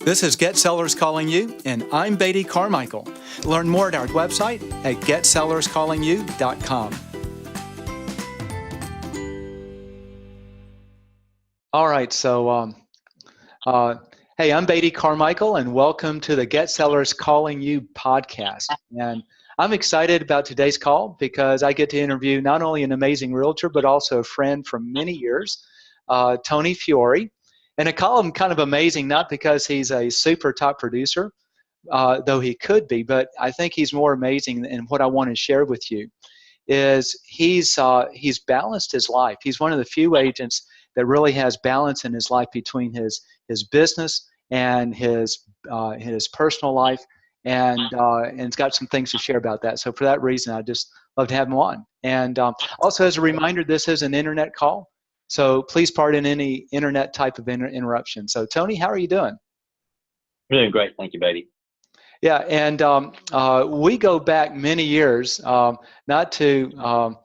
This is Get Sellers Calling You, and I'm Beatty Carmichael. Learn more at our website at getsellerscallingyou.com. All right, so hey, I'm Beatty Carmichael, and welcome to the Get Sellers Calling You podcast. And I'm excited about today's call because I get to interview not only an amazing realtor, but also a friend from many years, Tony Fiore. And I call him kind of amazing, not because he's a super top producer, though he could be, but I think he's more amazing. And what I want to share with you is he's balanced his life. He's one of the few agents that really has balance in his life between his business and his personal life, and it's got some things to share about that. So for that reason, I just love to have him on. And also as a reminder, this is an internet call. So please pardon any internet type of interruption. So Tony, how are you doing? I'm doing great. Thank you, Beatty. Yeah, and we go back many years, not to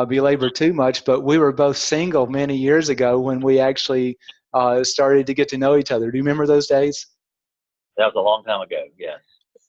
belabor too much, but we were both single many years ago when we actually started to get to know each other. Do you remember those days? That was a long time ago, yes.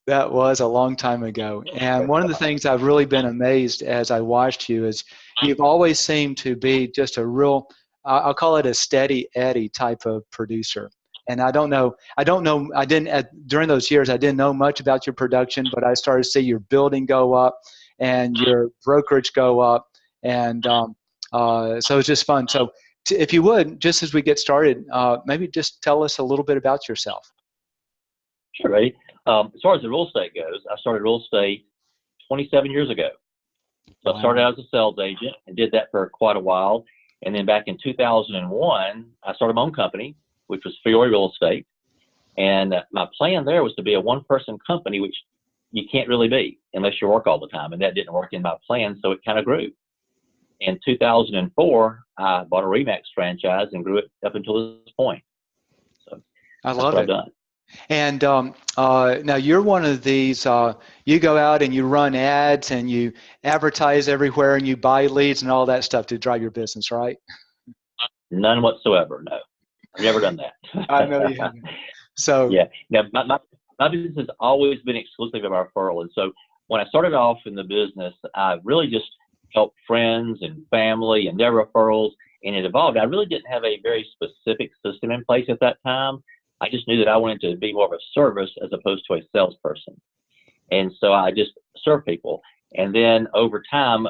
That was a long time ago. And one of the things I've really been amazed as I watched you is you've always seemed to be just a real, I'll call it a steady Eddie type of producer. And I don't know, during those years, I didn't know much about your production, but I started to see your building go up and your brokerage go up. And so it's just fun. So if you would, just as we get started, maybe just tell us a little bit about yourself. Sure, Beatty. As far as the real estate goes, I started real estate 27 years ago. So I started out as a sales agent and did that for quite a while. And then back in 2001, I started my own company, which was Fiore Real Estate. And my plan there was to be a one-person company, which you can't really be unless you work all the time. And that didn't work in my plan, so it kind of grew. In 2004, I bought a RE/MAX franchise and grew it up until this point. So I love it. I've done. And now you're one of these, you go out and you run ads and you advertise everywhere and you buy leads and all that stuff to drive your business, right? None whatsoever, no. I've never done that. I know you haven't. So yeah, now my business has always been exclusive of our referral. And so when I started off in the business, I really just helped friends and family and their referrals, and it evolved. I really didn't have a very specific system in place at that time. I just knew that I wanted to be more of a service as opposed to a salesperson. And so I just served people. And then over time,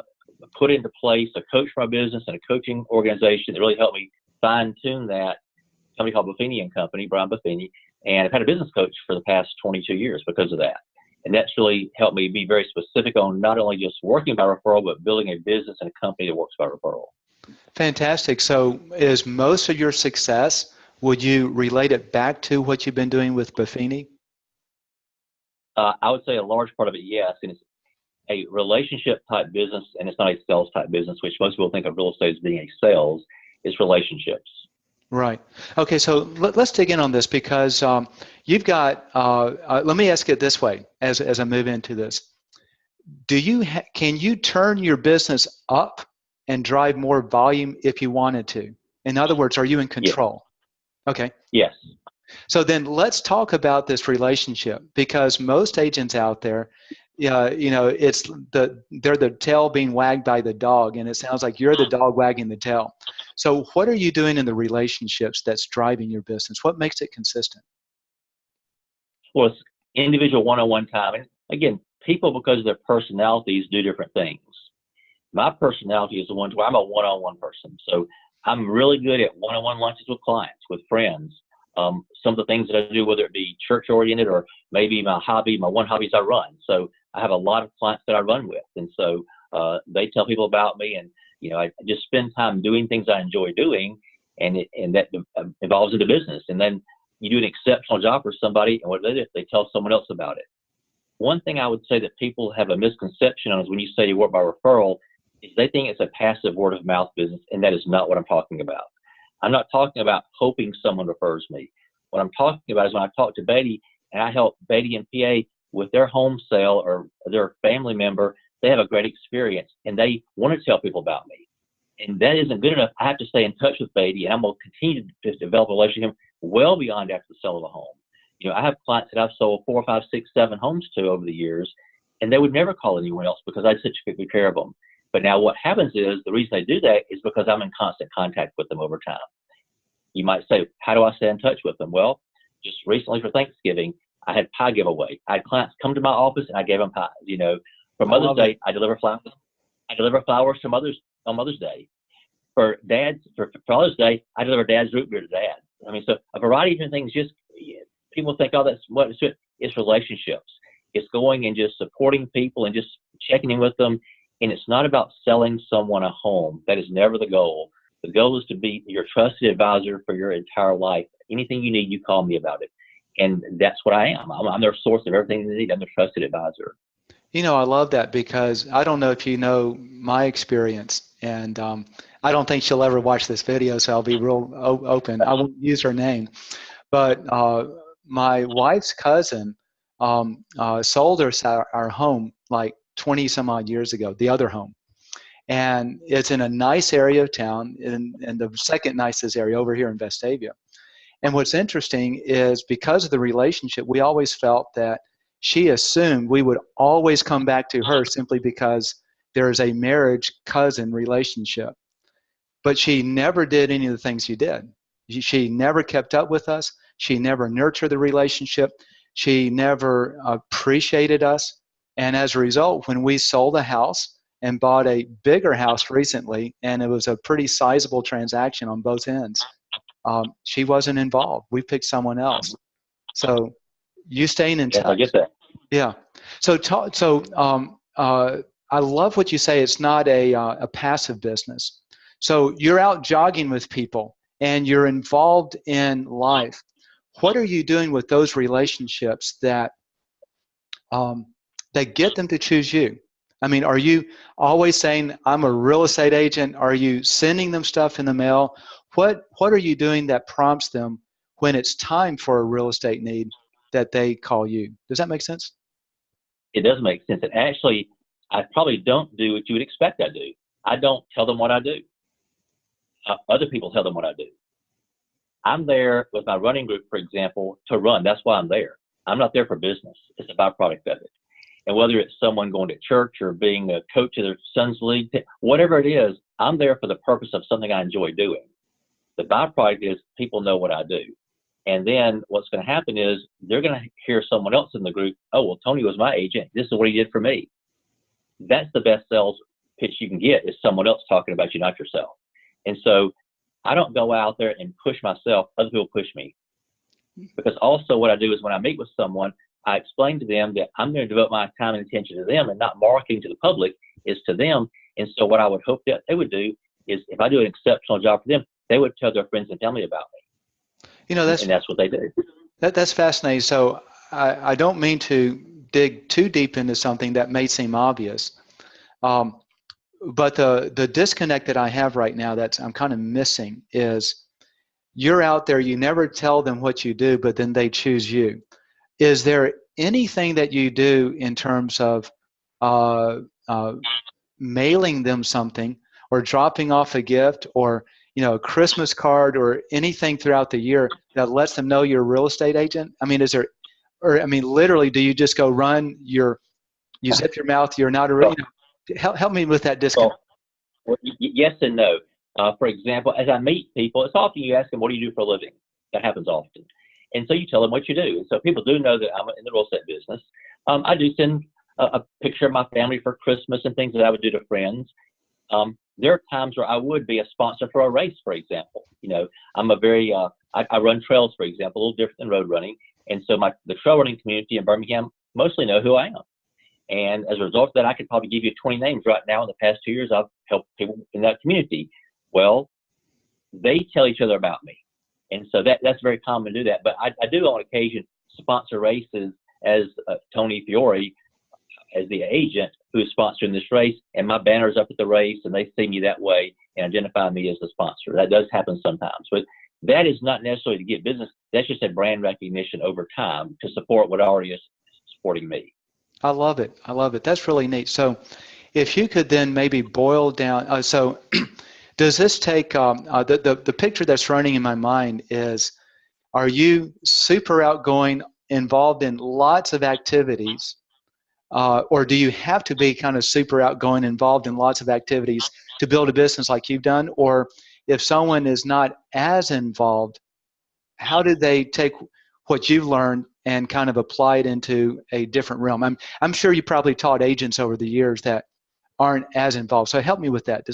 put into place a coach for my business and a coaching organization that really helped me fine-tune that. A company called Beatty and Company, Brian Beatty. And I've had a business coach for the past 22 years because of that. And that's really helped me be very specific on not only just working by referral, but building a business and a company that works by referral. Fantastic. So is most of your success, would you relate it back to what you've been doing with Beatty? I would say a large part of it, yes. And it's a relationship type business, and it's not a sales type business, which most people think of real estate as being a sales. It's relationships. Right. Okay, so let's dig in on this because you've got, let me ask it this way as I move into this. Can you turn your business up and drive more volume if you wanted to? In other words, are you in control? Yes. Okay. Yes. So then let's talk about this relationship because most agents out there, they're the tail being wagged by the dog, and it sounds like you're the dog wagging the tail. So what are you doing in the relationships that's driving your business? What makes it consistent? Well, it's individual one-on-one time. And again, people, because of their personalities, do different things. My personality is the one where I'm a one-on-one person. So I'm really good at one-on-one lunches with clients, with friends. Some of the things that I do, whether it be church-oriented or maybe my one hobby is I run. So I have a lot of clients that I run with. And so they tell people about me, and I just spend time doing things I enjoy doing, and that evolves into business. And then you do an exceptional job for somebody, and what they do, they tell someone else about it. One thing I would say that people have a misconception on is when you say you work by referral, is they think it's a passive word of mouth business, and that is not what I'm talking about. I'm not talking about hoping someone refers me. What I'm talking about is when I talk to Beatty and I help Beatty and PA with their home sale or their family member, they have a great experience and they want to tell people about me. And that isn't good enough. I have to stay in touch with Beatty, and I'm going to continue to develop a relationship well beyond after the sale of a home. I have clients that I've sold 4, 5, 6, 7 homes to over the years, and they would never call anyone else because I had such good care of them. But now what happens is the reason they do that is because I'm in constant contact with them over time. You might say, how do I stay in touch with them? Well, just recently for Thanksgiving, I had pie giveaway. I had clients come to my office and I gave them pies. For Mother's Day, I deliver flowers. I deliver flowers to mothers on Mother's Day. For Father's Day, I deliver dad's root beer to dad. I mean, so a variety of different things. Just people think, oh, that's what it's relationships. It's going and just supporting people and just checking in with them. And it's not about selling someone a home. That is never the goal. The goal is to be your trusted advisor for your entire life. Anything you need, you call me about it. And that's what I am. I'm their source of everything they need. I'm their trusted advisor. I love that because I don't know if you know my experience, and I don't think she'll ever watch this video, so I'll be real open. I won't use her name, but my wife's cousin sold our home like 20 some odd years ago, the other home. And it's in a nice area of town, in the second nicest area over here in Vestavia. And what's interesting is because of the relationship, we always felt that she assumed we would always come back to her simply because there is a marriage cousin relationship. But she never did any of the things you did. She never kept up with us. She never nurtured the relationship. She never appreciated us. And as a result, when we sold a house and bought a bigger house recently, and it was a pretty sizable transaction on both ends, she wasn't involved. We picked someone else. So you staying in touch. I get that. Yeah. I love what you say. It's not a passive business. So you're out jogging with people and you're involved in life. What are you doing with those relationships that get them to choose you? I mean, are you always saying, I'm a real estate agent? Are you sending them stuff in the mail? What are you doing that prompts them when it's time for a real estate need that they call you? Does that make sense? It does make sense. And actually, I probably don't do what you would expect I do. I don't tell them what I do. Other people tell them what I do. I'm there with my running group, for example, to run. That's why I'm there. I'm not there for business. It's a byproduct of it. And whether it's someone going to church or being a coach of their son's league, whatever it is, I'm there for the purpose of something I enjoy doing. The byproduct is people know what I do. And then what's going to happen is they're going to hear someone else in the group, oh, well, Tony was my agent. This is what he did for me. That's the best sales pitch you can get, is someone else talking about you, not yourself. And so I don't go out there and push myself. Other people push me. Because also what I do is when I meet with someone, I explain to them that I'm going to devote my time and attention to them, and not marketing to the public, is to them. And so what I would hope that they would do is, if I do an exceptional job for them, they would tell their friends and family about me. And that's what they do. That's fascinating. So I don't mean to dig too deep into something that may seem obvious, but the disconnect that I have right now that I'm kind of missing is you're out there, you never tell them what you do, but then they choose you. Is there anything that you do in terms of mailing them something or dropping off a gift or a Christmas card or anything throughout the year that lets them know you're a real estate agent? I mean, literally, do you just go run you zip your mouth, you're not a real, help me with that disconnect. Well, yes and no. For example, as I meet people, it's often you ask them, what do you do for a living? That happens often. And so you tell them what you do. And so people do know that I'm in the real estate business. I do send a picture of my family for Christmas and things that I would do to friends. There are times where I would be a sponsor for a race, for example. I'm I run trails, for example, a little different than road running. And so the trail running community in Birmingham mostly know who I am. And as a result of that, I could probably give you 20 names right now. In the past 2 years, I've helped people in that community. Well, they tell each other about me. And so that's very common to do that. But I do on occasion sponsor races as Tony Fiore, as the agent who is sponsoring this race, and my banner's up at the race, and they see me that way and identify me as the sponsor. That does happen sometimes. But that is not necessarily to get business. That's just a brand recognition over time to support what already is supporting me. I love it. That's really neat. So if you could then maybe boil down, does this take, the picture that's running in my mind is, are you super outgoing involved in lots of activities, or do you have to be kind of super outgoing, involved in lots of activities to build a business like you've done? Or if someone is not as involved, how did they take what you've learned and kind of apply it into a different realm? I'm sure you probably taught agents over the years that aren't as involved. So help me with that.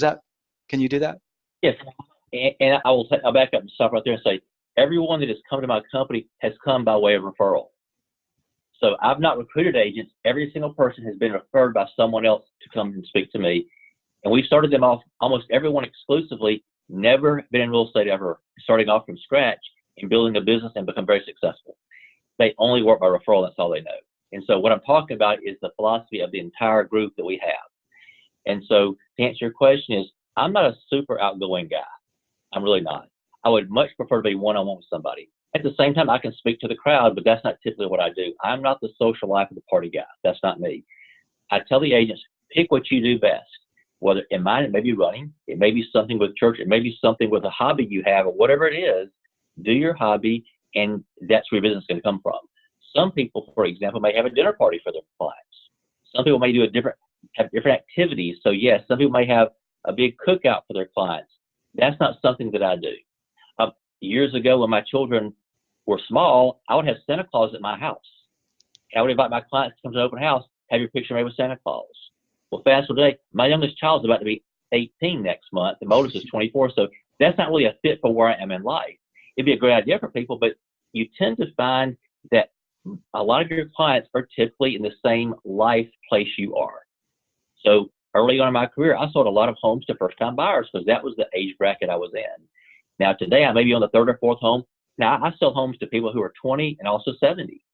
Can you do that? Yes. And I'll back up and stop right there and say, everyone that has come to my company has come by way of referral. So I've not recruited agents. Every single person has been referred by someone else to come and speak to me. And we've started them off, almost everyone exclusively, never been in real estate ever, starting off from scratch and building a business and become very successful. They only work by referral. That's all they know. And so what I'm talking about is the philosophy of the entire group that we have. And so to answer your question is, I'm not a super outgoing guy. I'm really not. I would much prefer to be one-on-one with somebody. At the same time, I can speak to the crowd, but that's not typically what I do. I'm not the social life of the party guy. That's not me. I tell the agents, pick what you do best. Whether in mine, it may be running, it may be something with church, it may be something with a hobby you have, or whatever it is. Do your hobby, and that's where your business is going to come from. Some people, for example, may have a dinner party for their clients. Some people may have different activities. So yes, some people may have a big cookout for their clients. That's not something that I do. Years ago, when my children were small, I would have Santa Claus at my house. I would invite my clients to come to an open house, have your picture made with Santa Claus. Well, fast forward today, my youngest child is about to be 18 next month. The oldest is 24. So that's not really a fit for where I am in life. It'd be a great idea for people, but you tend to find that a lot of your clients are typically in the same life place you are. So early on in my career, I sold a lot of homes to first-time buyers because that was the age bracket I was in. Now today, I may be on the third or fourth home. Now I sell homes to people who are 20 and also 70.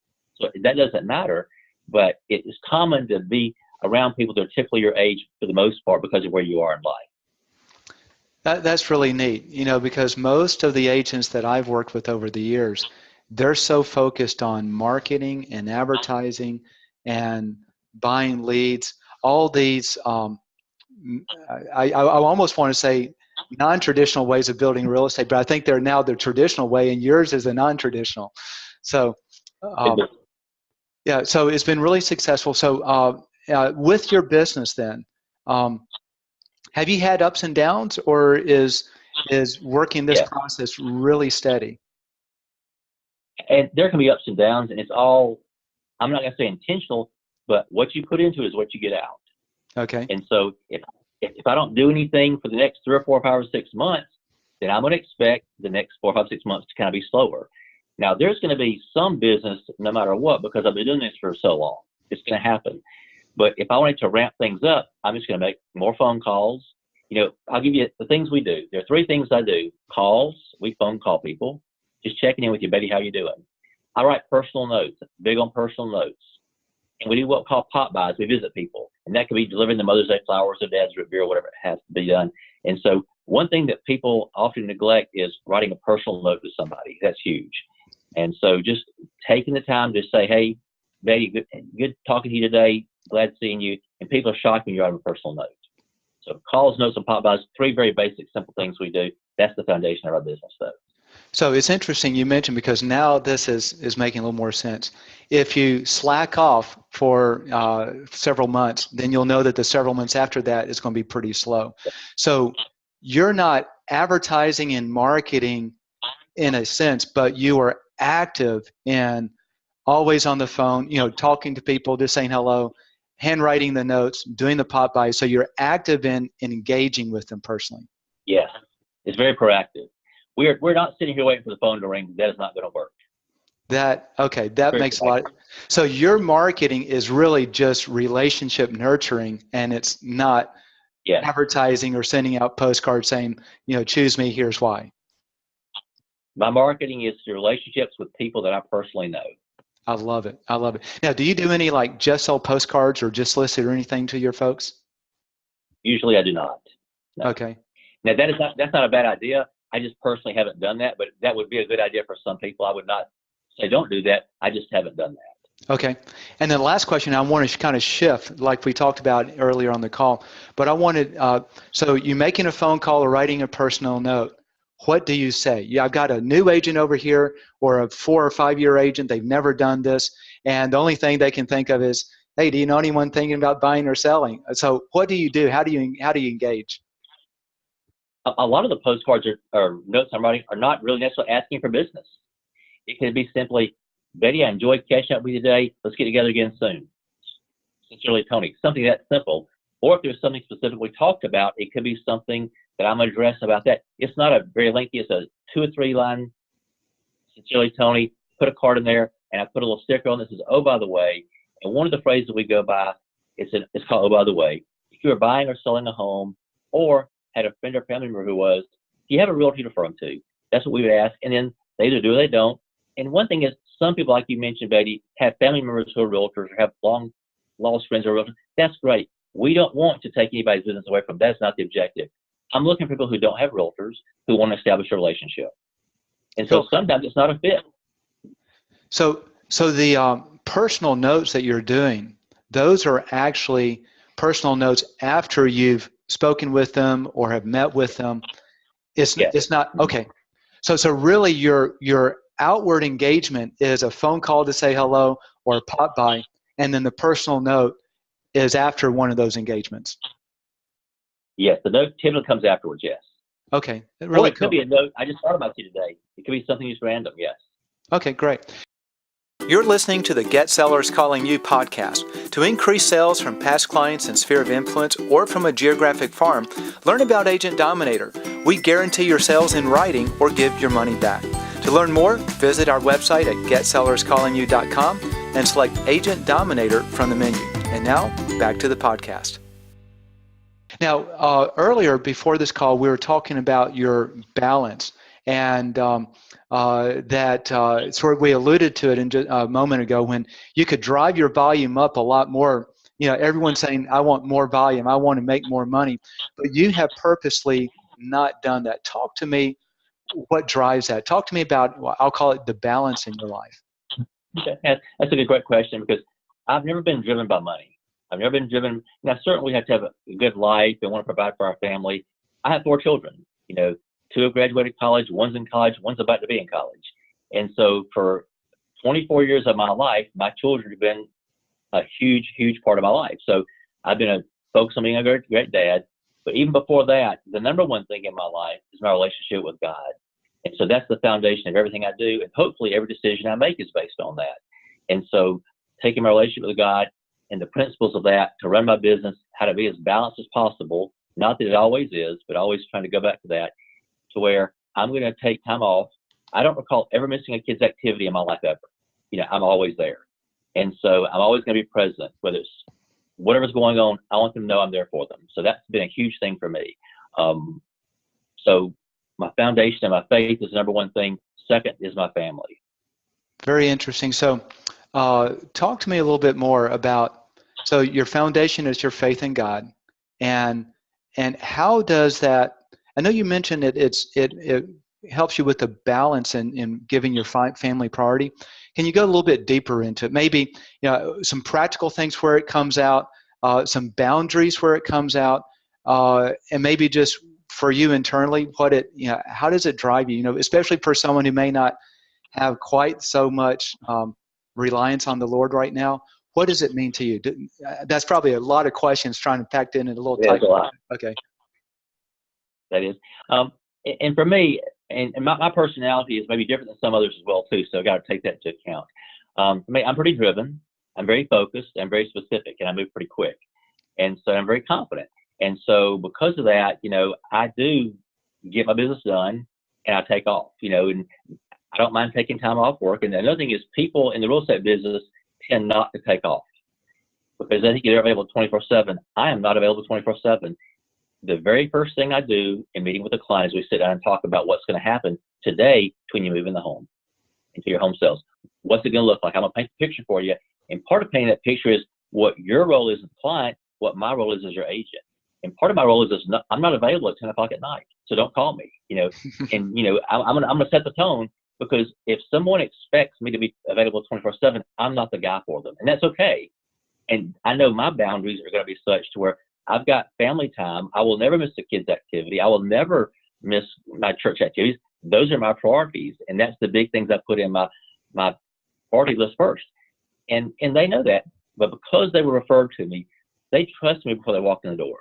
So that doesn't matter, but it is common to be around people that are typically your age for the most part because of where you are in life. That's really neat, because most of the agents that I've worked with over the years, they're so focused on marketing and advertising and buying leads, all these, I almost want to say non-traditional ways of building real estate, but I think they're now the traditional way, and yours is the non-traditional. So, yeah, so it's been really successful. So with your business then, have you had ups and downs, or is working this process really steady? And there can be ups and downs, and it's all, I'm not going to say intentional, but what you put into it is what you get out. Okay. And so if I don't do anything for the next 3 or 4 or 5 or 6 months, then I'm going to expect the next 4 or 5, 6 months to kind of be slower. Now, there's going to be some business no matter what, because I've been doing this for so long. It's going to happen. But if I wanted to ramp things up, I'm just going to make more phone calls. I'll give you the things we do. There are 3 things I do. Calls, we phone call people. Just checking in with you, Betty, how you doing? I write personal notes, big on personal notes. And we do what we call pop buys. We visit people. And that could be delivering the Mother's Day flowers or Dad's root beer or whatever it has to be done. And so one thing that people often neglect is writing a personal note to somebody. That's huge. And so just taking the time to say, hey, Betty, good talking to you today. Glad seeing you. And people are shocked when you write a personal note. So calls, notes, and pop buys, 3 very basic, simple things we do. That's the foundation of our business, though. So it's interesting you mentioned, because now this is making a little more sense. If you slack off for several months, then you'll know that the several months after that is going to be pretty slow. So you're not advertising and marketing in a sense, but you are active in always on the phone, talking to people, just saying hello, handwriting the notes, doing the pop by. So you're active in engaging with them personally. Yes, it's very proactive. We're not sitting here waiting for the phone to ring. That is not going to work. That makes a lot. So your marketing is really just relationship nurturing, and it's not advertising or sending out postcards saying, choose me, here's why. My marketing is the relationships with people that I personally know. I love it. Now, do you do any like just sell postcards or just solicit or anything to your folks? Usually I do not. No. Okay. Now that's not a bad idea. I just personally haven't done that, but that would be a good idea for some people. I would not say don't do that. I just haven't done that. Okay. And then the last question, I want to kind of shift, like we talked about earlier on the call, but I wanted, so you making a phone call or writing a personal note, what do you say? Yeah, I've got a new agent over here or a 4 or 5 year agent. They've never done this. And the only thing they can think of is, hey, do you know anyone thinking about buying or selling? So what do you do? How do you engage? A lot of the postcards or notes I'm writing are not really necessarily asking for business. It could be simply, Betty, I enjoyed catching up with you today. Let's get together again soon. Sincerely, Tony. Something that simple. Or if there's something specific we talked about, it could be something that I'm going to address about that. It's not a very lengthy, it's a 2 or 3 line, sincerely, Tony, put a card in there, and I put a little sticker on this. Says, oh, by the way. And one of the phrases we go by, it's called, oh, by the way. If you are buying or selling a home, or had a friend or family member who was, do you have a realtor to refer them to? That's what we would ask. And then they either do or they don't. And one thing is, some people, like you mentioned, Betty, have family members who are realtors or have long lost friends who are realtors. That's great. We don't want to take anybody's business away from them. That's not the objective. I'm looking for people who don't have realtors who want to establish a relationship. And so sometimes it's not a fit. So the personal notes that you're doing, those are actually personal notes after you've spoken with them or have met with them. It's not okay. So really your outward engagement is a phone call to say hello or a pop by, and then the personal note is after one of those engagements. Yes, the note typically comes afterwards. Yes. Okay, really or it cool. Could be a note. I just thought about you today. It could be something just random. Yes. Okay, great. You're listening to the Get Sellers Calling You podcast. To increase sales from past clients and sphere of influence or from a geographic farm, learn about Agent Dominator. We guarantee your sales in writing or give your money back. To learn more, visit our website at getsellerscallingyou.com and select Agent Dominator from the menu. And now, back to the podcast. Now, earlier, before this call, we were talking about your balance, and sort of we alluded to it a moment ago when you could drive your volume up a lot more. You know, everyone's saying, I want more volume, I want to make more money, but you have purposely not done that. Talk to me, what drives that? Talk to me about, well, I'll call it the balance in your life. Okay. That's a great question, because I've never been driven by money. I've never been driven. Now, certainly we have to have a good life and want to provide for our family. I have 4 children. You know, 2 have graduated college, one's in college, one's about to be in college. And so for 24 years of my life, my children have been a huge, huge part of my life. So I've been focused on being a great dad. But even before that, the number one thing in my life is my relationship with God. And so that's the foundation of everything I do. And hopefully every decision I make is based on that. And so taking my relationship with God and the principles of that to run my business, how to be as balanced as possible, not that it always is, but always trying to go back to that, to where I'm going to take time off. I don't recall ever missing a kid's activity in my life ever. You know, I'm always there. And so I'm always going to be present, whether it's whatever's going on, I want them to know I'm there for them. So that's been a huge thing for me. So my foundation and my faith is the number one thing. Second is my family. Very interesting. So talk to me a little bit more about, so your foundation is your faith in God, and how does that, I know you mentioned it helps you with the balance in giving your family priority. Can you go a little bit deeper into it? Maybe, you know, some practical things where it comes out, some boundaries where it comes out, and maybe just for you internally, how does it drive you? You know, especially for someone who may not have quite so much reliance on the Lord right now. What does it mean to you? That's probably a lot of questions trying to pack in a little tight. A lot. Okay. That is. And for me, and my personality is maybe different than some others as well too, so I've got to take that into account. For me, I'm pretty driven. I'm very focused. I'm very specific, and I move pretty quick. And so I'm very confident. And so because of that, you know, I do get my business done, and I take off, you know, and I don't mind taking time off work. And another thing is, people in the real estate business tend not to take off because they think they're available 24/7. I am not available 24/7. The very first thing I do in meeting with a client is we sit down and talk about what's going to happen today between you moving the home into your home sales. What's it going to look like? I'm going to paint the picture for you. And part of painting that picture is what your role is as a client, what my role is as your agent. And part of my role is I'm not available at 10 o'clock at night, so don't call me, you know. And, you know, I'm going to set the tone, because if someone expects me to be available 24/7, I'm not the guy for them. And that's okay. And I know my boundaries are going to be such to where I've got family time. I will never miss a kid's activity. I will never miss my church activities. Those are my priorities, and that's the big things I put in my priority list first. And they know that, but because they were referred to me, they trust me before they walk in the door.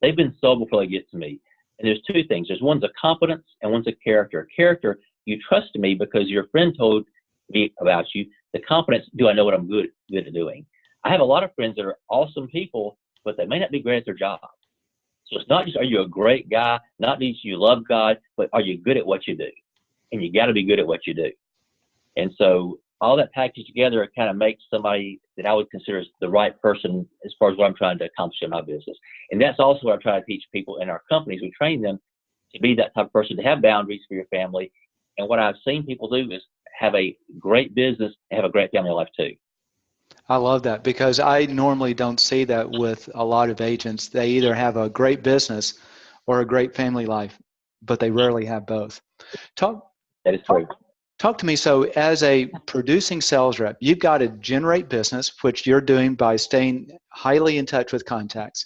They've been sold before they get to me. And there's two things. There's one's a competence and one's a character. Character, you trust me because your friend told me about you. The competence, do I know what I'm good at doing? I have a lot of friends that are awesome people, but they may not be great at their job. So it's not just, are you a great guy? Not just you love God, but are you good at what you do? And you got to be good at what you do. And so all that packaged together kind of makes somebody that I would consider as the right person as far as what I'm trying to accomplish in my business. And that's also what I try to teach people in our companies. We train them to be that type of person, to have boundaries for your family. And what I've seen people do is have a great business and have a great family life too. I love that, because I normally don't see that with a lot of agents. They either have a great business or a great family life, but they rarely have both. That is true. Talk to me. So as a producing sales rep, you've got to generate business, which you're doing by staying highly in touch with contacts.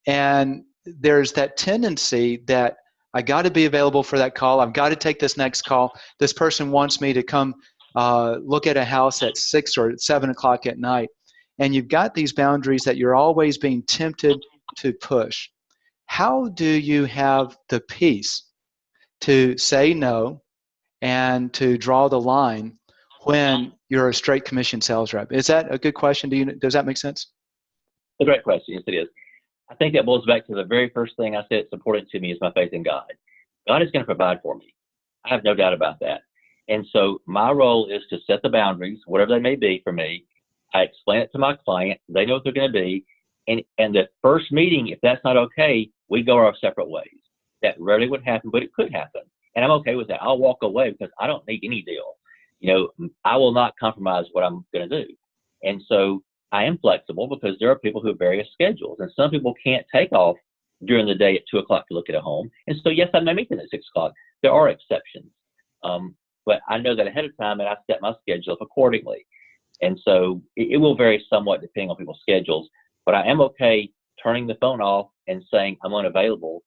And there's that tendency that I got to be available for that call. I've got to take this next call. This person wants me to come look at a house at 6 or 7 o'clock at night. And you've got these boundaries that you're always being tempted to push. How do you have the peace to say no and to draw the line when you're a straight commission sales rep? Is that a good question? Does that make sense? A great question. Yes, it is. I think that boils back to the very first thing I said, important to me is my faith in God. God is going to provide for me. I have no doubt about that. And so my role is to set the boundaries, whatever they may be for me. I explain it to my client. They know what they're going to be. And the first meeting, if that's not okay, we go our separate ways. That rarely would happen, but it could happen. And I'm okay with that. I'll walk away because I don't need any deal. You know, I will not compromise what I'm going to do. And so I am flexible because there are people who have various schedules. And some people can't take off during the day at 2 o'clock to look at a home. And so, yes, I may meet them at 6 o'clock. There are exceptions. But I know that ahead of time, and I set my schedule up accordingly. And so it will vary somewhat depending on people's schedules. But I am okay turning the phone off and saying I'm unavailable,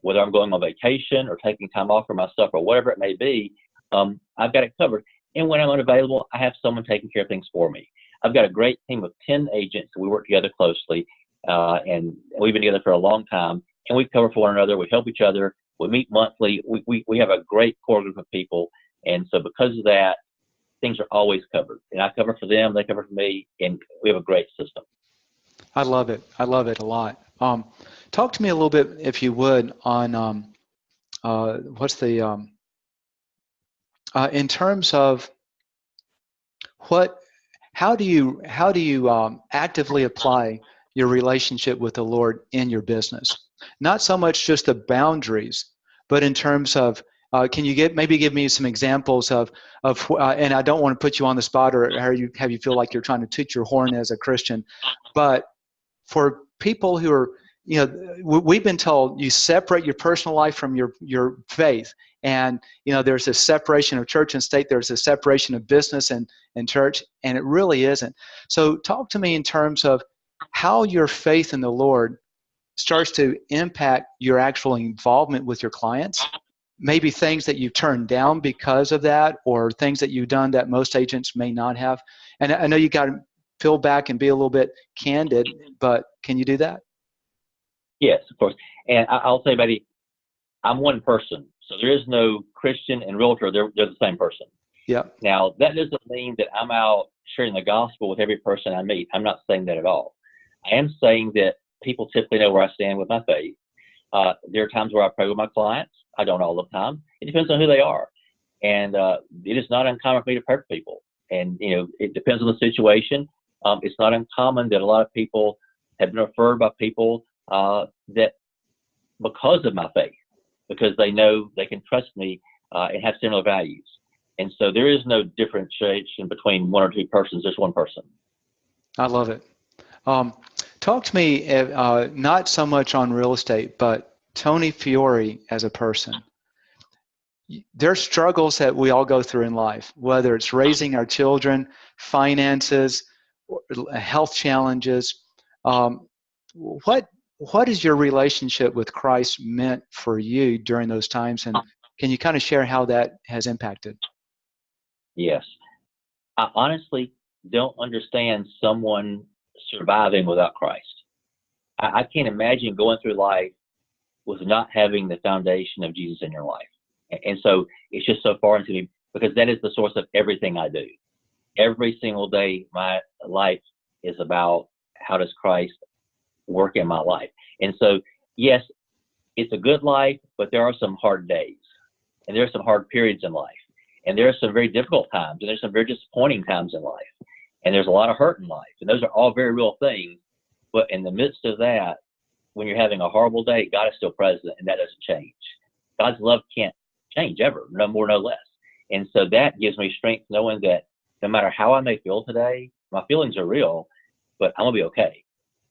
whether I'm going on vacation or taking time off for myself or whatever it may be. I've got it covered. And when I'm unavailable, I have someone taking care of things for me. I've got a great team of 10 agents. We work together closely, and we've been together for a long time. And we cover for one another. We help each other. We meet monthly. We have a great core group of people. And so because of that, things are always covered. And I cover for them, they cover for me, and we have a great system. I love it. I love it a lot. Talk to me a little bit, if you would, on in terms of how do you actively apply your relationship with the Lord in your business? Not so much just the boundaries, but in terms of can you maybe give me some examples of and I don't want to put you on the spot or have you feel like you're trying to toot your horn as a Christian, but for people who are, you know, we've been told you separate your personal life from your faith, and you know there's a separation of church and state, there's a separation of business and church, and it really isn't. So talk to me in terms of how your faith in the Lord starts to impact your actual involvement with your clients. Maybe things that you've turned down because of that, or things that you've done that most agents may not have. And I know you got to peel back and be a little bit candid, but can you do that? Yes, of course. And I'll say, Beatty, I'm one person. So there is no Christian and realtor. They're the same person. Yeah. Now, that doesn't mean that I'm out sharing the gospel with every person I meet. I'm not saying that at all. I am saying that people typically know where I stand with my faith. There are times where I pray with my clients. I don't all the time. It depends on who they are. And it is not uncommon for me to pray for people. And, you know, it depends on the situation. It's not uncommon that a lot of people have been referred by people that because of my faith, because they know they can trust me and have similar values. And so there is no differentiation between one or two persons, just one person. I love it. Talk to me, not so much on real estate, but Tony Fiore as a person. There are struggles that we all go through in life, whether it's raising our children, finances, health challenges. What what is your relationship with Christ meant for you during those times? And can you kind of share how that has impacted? Yes. I honestly don't understand someone surviving without Christ. I can't imagine going through life with not having the foundation of Jesus in your life. And so it's just so foreign to me because that is the source of everything I do. Every single day, my life is about how does Christ work in my life. And so, yes, it's a good life, but there are some hard days and there are some hard periods in life. And there are some very difficult times and there's some very disappointing times in life. And there's a lot of hurt in life. And those are all very real things. But in the midst of that, when you're having a horrible day, God is still present and that doesn't change. God's love can't change ever, no more, no less. And so that gives me strength knowing that no matter how I may feel today, my feelings are real, but I'm going to be okay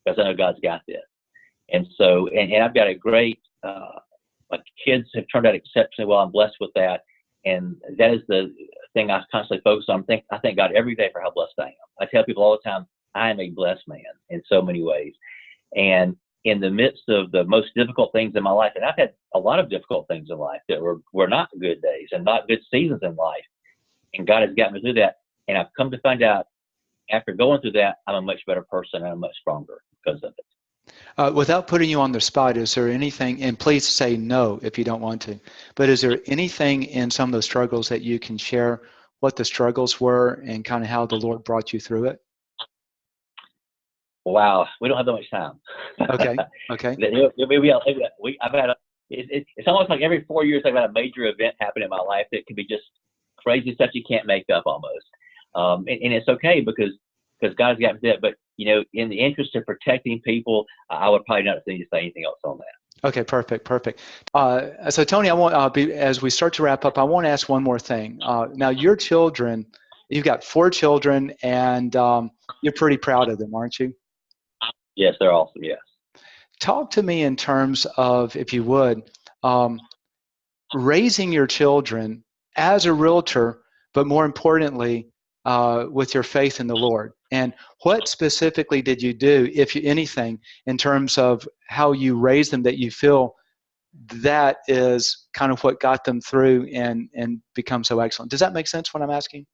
because I know God's got this. And so, and I've got a great, my kids have turned out exceptionally well. I'm blessed with that. And that is the thing I constantly focus on. I thank God every day for how blessed I am. I tell people all the time, I am a blessed man in so many ways. And in the midst of the most difficult things in my life, and I've had a lot of difficult things in life that were not good days and not good seasons in life. And God has gotten me through that. And I've come to find out after going through that, I'm a much better person and I'm much stronger because of it. Without putting you on the spot, is there anything, and please say no if you don't want to, but is there anything in some of those struggles that you can share what the struggles were and kind of how the Lord brought you through it? Wow, we don't have that much time. Okay. Okay. I've had it's almost like every 4 years I've had a major event happen in my life that can be just crazy stuff you can't make up almost. And it's okay because God's got me through that. But in the interest of protecting people, I would probably not need to say anything else on that. Okay, perfect. So Tony, I want as we start to wrap up, I want to ask one more thing. Now, your children, you've got 4 children, and you're pretty proud of them, aren't you? Yes, they're awesome. Yes. Talk to me in terms of, if you would, raising your children as a realtor, but more importantly, with your faith in the Lord. And what specifically did you do, if you, anything, in terms of how you raised them that you feel that is kind of what got them through and become so excellent? Does that make sense what I'm asking?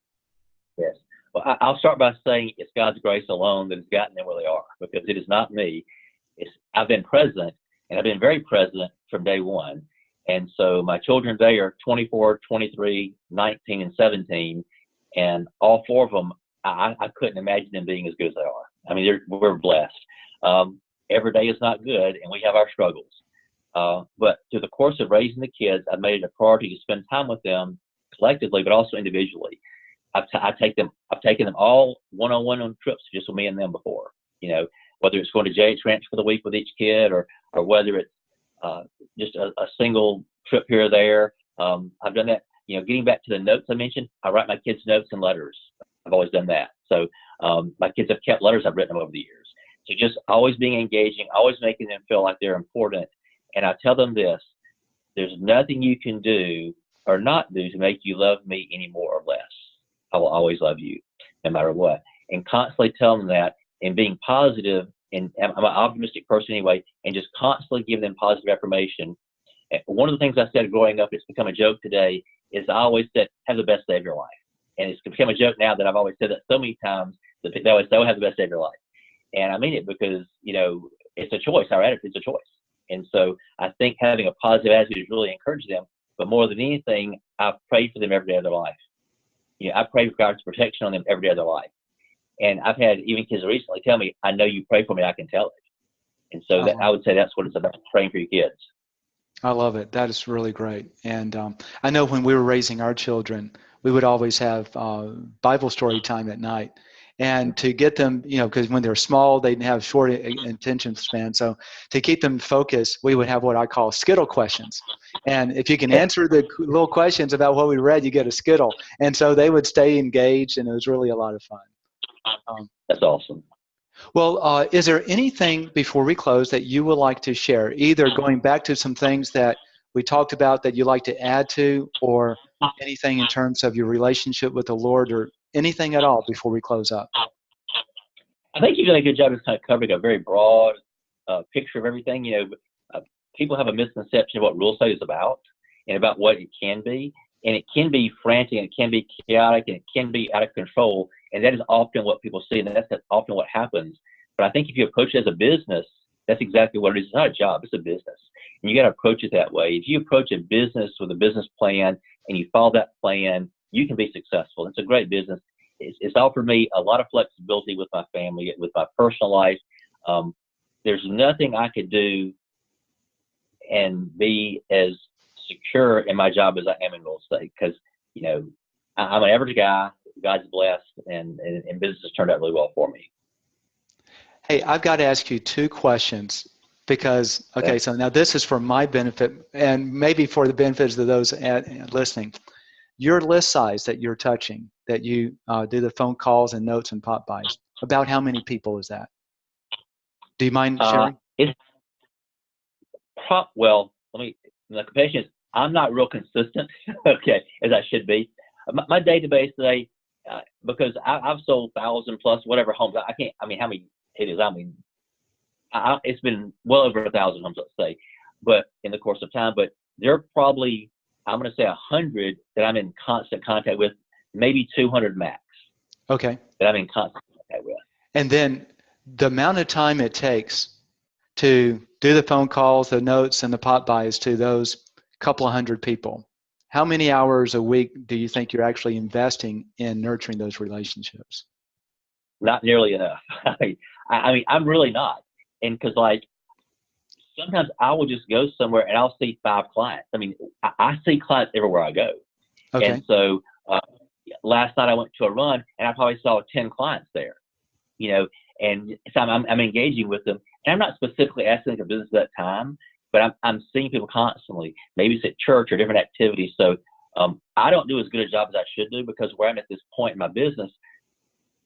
Yes. Well, I'll start by saying it's God's grace alone that has gotten them where they are, because it is not me. I've been present, and I've been very present from day one. And so my children today are 24, 23, 19, and 17. And all 4 of them, I couldn't imagine them being as good as they are. I mean, we're blessed. Every day is not good, and we have our struggles. But through the course of raising the kids, I've made it a priority to spend time with them collectively, but also individually. I've taken them all one-on-one on trips just with me and them before. Whether it's going to JH Ranch for the week with each kid, or whether it's just a single trip here or there. I've done that. Getting back to the notes I mentioned, I write my kids notes and letters. I've always done that. So my kids have kept letters I've written them over the years. So just always being engaging, always making them feel like they're important. And I tell them this: there's nothing you can do or not do to make you love me any more or less. I will always love you, no matter what. And constantly tell them that, and being positive. And I'm an optimistic person anyway, and just constantly giving them positive affirmation. And one of the things I said growing up, it's become a joke today, is I always said, have the best day of your life. And it's become a joke now that I've always said that so many times that they always say, oh, have the best day of your life. And I mean it because, it's a choice. Our attitude is a choice. And so I think having a positive attitude really encourages them. But more than anything, I've prayed for them every day of their life. I pray for God's protection on them every day of their life. And I've had even kids recently tell me, I know you pray for me, I can tell it. And so I would say that's what it's about, praying for your kids. I love it. That is really great. And I know when we were raising our children, we would always have Bible story time at night. And to get them, because when they're small, they have short attention span. So to keep them focused, we would have what I call Skittle questions. And if you can answer the little questions about what we read, you get a Skittle. And so they would stay engaged, and it was really a lot of fun. That's awesome. Well, is there anything before we close that you would like to share, either going back to some things that we talked about that you'd like to add to, or anything in terms of your relationship with the Lord, or anything at all before we close up? I think you've done a good job of kind of covering a very broad picture of everything. People have a misconception of what real estate is about and about what it can be. And it can be frantic, and it can be chaotic, and it can be out of control. And that is often what people see, and that's often what happens. But I think if you approach it as a business, that's exactly what it is. It's not a job, it's a business. And you got to approach it that way. If you approach a business with a business plan and you follow that plan, you can be successful. It's a great business. It's offered me a lot of flexibility with my family, with my personal life. There's nothing I could do and be as secure in my job as I am in real estate, because I'm an average guy. God's blessed, and business has turned out really well for me. Hey, I've got to ask you two questions because, okay, so now this is for my benefit and maybe for the benefits of those listening. Your list size that you're touching, that you do the phone calls and notes and pop buys, about how many people is that? Do you mind sharing? The confession is I'm not real consistent, okay, as I should be. My database today, because I've sold 1,000 plus whatever homes. How many it is? It's been well over 1,000 homes, let's say, but in the course of time. But there are probably, I'm going to say 100 that I'm in constant contact with, maybe 200 max. Okay. That I'm in constant contact with. And then the amount of time it takes to do the phone calls, the notes, and the pop buys to those couple of hundred people. How many hours a week do you think you're actually investing in nurturing those relationships? Not nearly enough. I'm really not. And because sometimes I will just go somewhere and I'll see 5 clients. I see clients everywhere I go. Okay. And so last night I went to a run and I probably saw 10 clients there, and so I'm engaging with them. And I'm not specifically asking for business at that time, but I'm seeing people constantly. Maybe it's at church or different activities. So I don't do as good a job as I should do, because where I'm at this point in my business,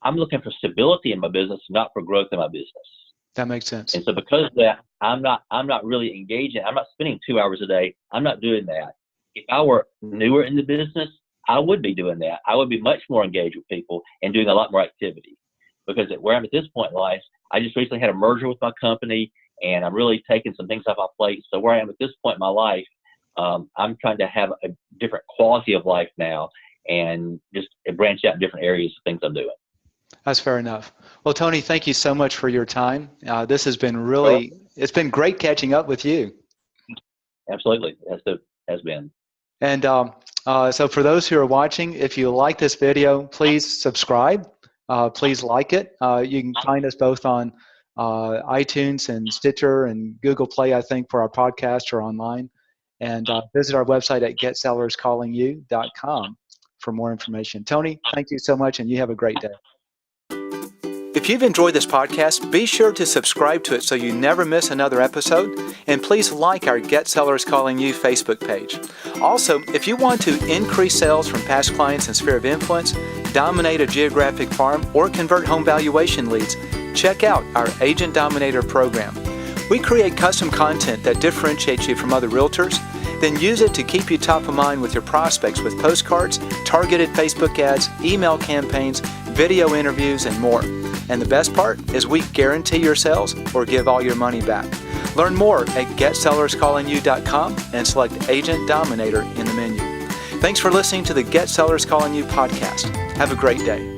I'm looking for stability in my business, not for growth in my business. That makes sense. And so because of that, I'm not really engaging. I'm not spending 2 hours a day. I'm not doing that. If I were newer in the business, I would be doing that. I would be much more engaged with people and doing a lot more activity. Because where I'm at this point in life, I just recently had a merger with my company, and I'm really taking some things off my plate. So where I am at this point in my life, I'm trying to have a different quality of life now, and just branch out in different areas of things I'm doing. That's fair enough. Well, Tony, thank you so much for your time. This has been it's been great catching up with you. Absolutely, it has been. And so for those who are watching, if you like this video, please subscribe. Please like it. You can find us both on iTunes and Stitcher and Google Play, I think, for our podcast, or online. And visit our website at getsellerscallingyou.com for more information. Tony, thank you so much, and you have a great day. If you've enjoyed this podcast, be sure to subscribe to it so you never miss another episode. And please like our Get Sellers Calling You Facebook page. Also, if you want to increase sales from past clients and sphere of influence, dominate a geographic farm, or convert home valuation leads, check out our Agent Dominator program. We create custom content that differentiates you from other realtors, then use it to keep you top of mind with your prospects with postcards, targeted Facebook ads, email campaigns, video interviews, and more. And the best part is we guarantee your sales or give all your money back. Learn more at getsellerscallingyou.com and select Agent Dominator in the menu. Thanks for listening to the Get Sellers Calling You podcast. Have a great day.